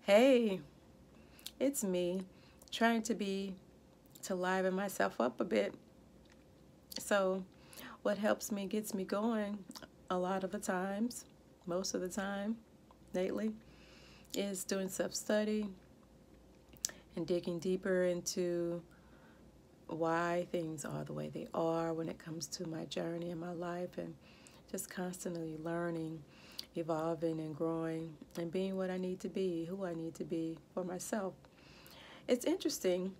Hey, it's me trying to liven myself up a bit. So, what helps me, gets me going a lot of the times, most of the time lately, is doing self study and digging deeper into why things are the way they are when it comes to my journey in my life, and just constantly learning, evolving, and growing, and being what I need to be, who I need to be for myself. It's interesting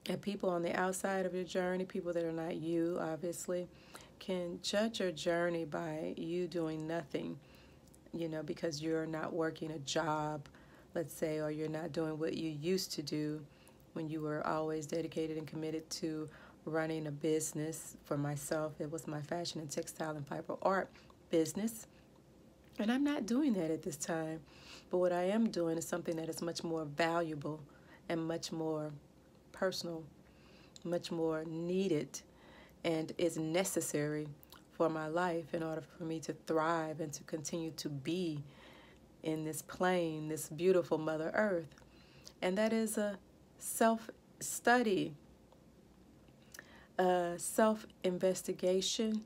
that people on the outside of your journey, people that are not you, obviously, can judge your journey by you doing nothing, because you're not working a job, let's say, or you're not doing what you used to do when you were always dedicated and committed to running a business. For myself, it was my fashion and textile and fiber art business. And I'm not doing that at this time. But what I am doing is something that is much more valuable and much more personal, much more needed, and is necessary for my life in order for me to thrive and to continue to be in this plane, this beautiful Mother Earth. And that is a self study, a self investigation,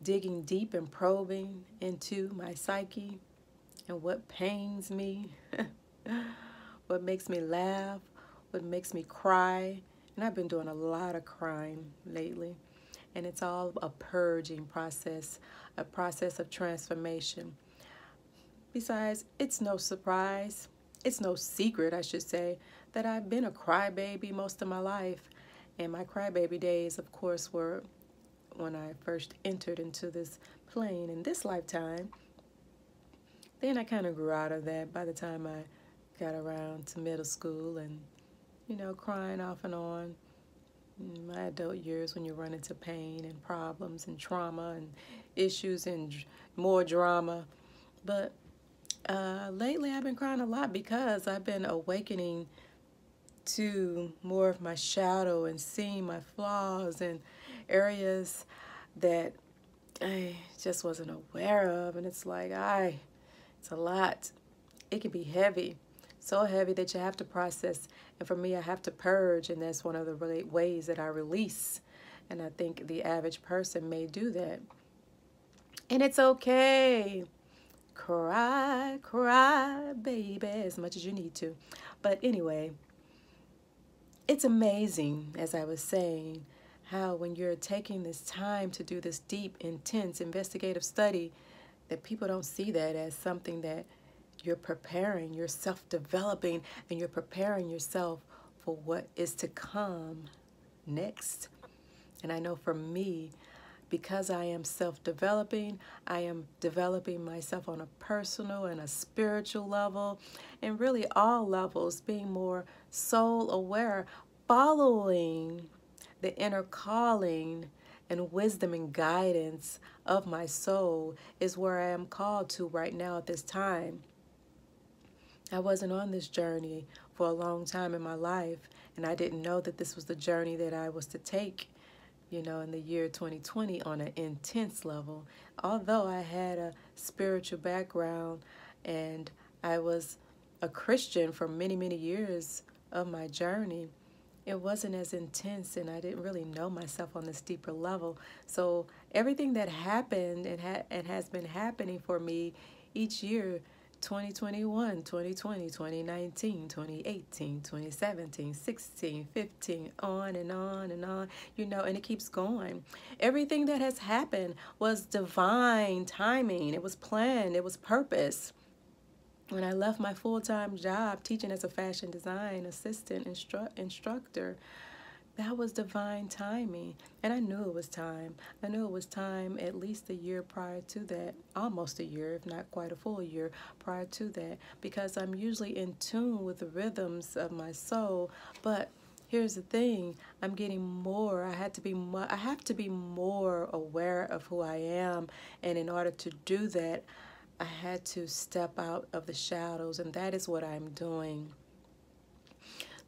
digging deep and probing into my psyche and what pains me, what makes me laugh, what makes me cry. And I've been doing a lot of crying lately. And it's all a purging process, a process of transformation. Besides, it's no surprise, it's no secret, I should say, that I've been a crybaby most of my life. And my crybaby days, of course, were when I first entered into this plane in this lifetime. Then I kind of grew out of that by the time I got around to middle school, and, crying off and on in my adult years when you run into pain and problems and trauma and issues and more drama. But lately I've been crying a lot because I've been awakening to more of my shadow and seeing my flaws and areas that I just wasn't aware of. And it's like, it's a lot. It can be heavy, so heavy that you have to process. And for me, I have to purge, and that's one of the ways that I release. And I think the average person may do that. And it's okay. Cry, cry, baby, as much as you need to. But anyway, it's amazing, as I was saying, how when you're taking this time to do this deep, intense, investigative study, that people don't see that as something that you're preparing, you're self-developing, and you're preparing yourself for what is to come next. And I know for me, because I am self-developing, I am developing myself on a personal and a spiritual level, and really all levels, being more soul aware, following the inner calling and wisdom and guidance of my soul is where I am called to right now at this time. I wasn't on this journey for a long time in my life, and I didn't know that this was the journey that I was to take, in the year 2020 on an intense level. Although I had a spiritual background and I was a Christian for many, many years of my journey, it wasn't as intense, and I didn't really know myself on this deeper level. So everything that happened and has been happening for me each year, 2021, 2020, 2019, 2018, 2017, 16, 15, on and on and on, and it keeps going. Everything that has happened was divine timing. It was planned. It was purpose. When I left my full-time job teaching as a fashion design assistant instructor, that was divine timing. And I knew it was time. I knew it was time at least a year prior to that, almost a year, if not quite a full year prior to that, because I'm usually in tune with the rhythms of my soul. But here's the thing, I'm getting more. I have to be more aware of who I am, and in order to do that, I had to step out of the shadows, and that is what I'm doing.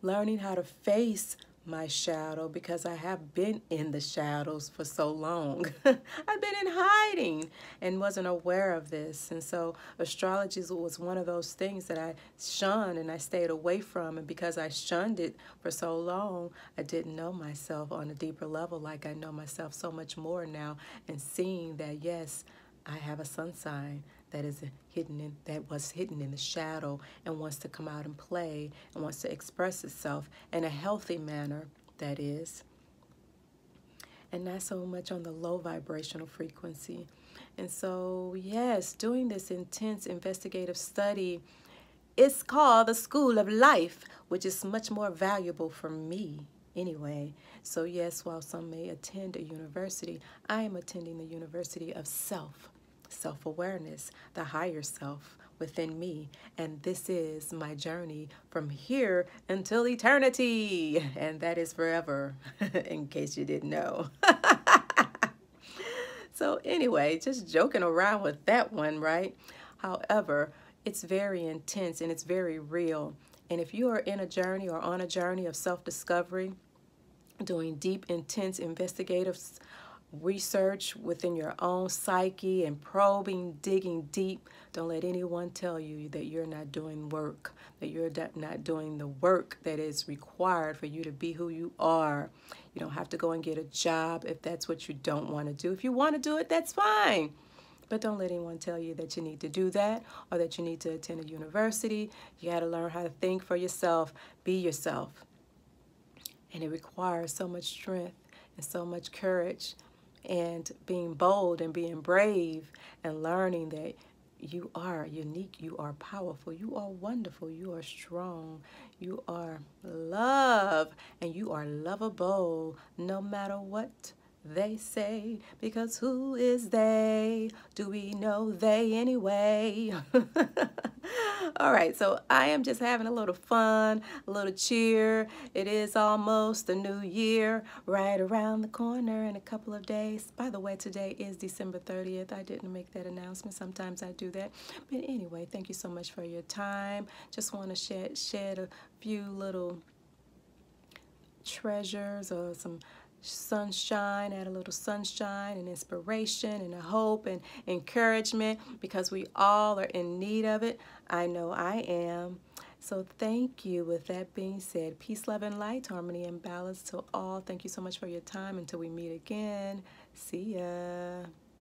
Learning how to face my shadow because I have been in the shadows for so long. I've been in hiding and wasn't aware of this. And so astrology was one of those things that I shunned and I stayed away from. And because I shunned it for so long, I didn't know myself on a deeper level like I know myself so much more now. And seeing that, yes, I have a sun sign that is that was hidden in the shadow and wants to come out and play and wants to express itself in a healthy manner, that is, and not so much on the low vibrational frequency. And so, yes, doing this intense investigative study, it's called the School of Life, which is much more valuable for me anyway. So yes, while some may attend a university, I am attending the University of self-awareness, the higher self within me. And this is my journey from here until eternity. And that is forever, in case you didn't know. So anyway, just joking around with that one, right? However, it's very intense and it's very real. And if you are in a journey or on a journey of self-discovery, doing deep, intense, investigative research within your own psyche and probing, digging deep, don't let anyone tell you that you're not doing work, that you're not doing the work that is required for you to be who you are. You don't have to go and get a job if that's what you don't want to do. If you want to do it, that's fine. But don't let anyone tell you that you need to do that or that you need to attend a university. You got to learn how to think for yourself, be yourself. And it requires so much strength and so much courage and being bold and being brave and learning that you are unique, you are powerful, you are wonderful, you are strong, you are love, and you are lovable no matter what they say, because who is they? Do we know they anyway? All right, so I am just having a little fun, a little cheer. It is almost the new year, right around the corner in a couple of days. By the way, today is December 30th. I didn't make that announcement. Sometimes I do that. But anyway, thank you so much for your time. Just want to shed a few little treasures or some sunshine, add a little sunshine and inspiration and a hope and encouragement, because we all are in need of it. I know I am. So thank you. With that being said, peace, love, and light, harmony, and balance to all. Thank you so much for your time. Until we meet again. See ya.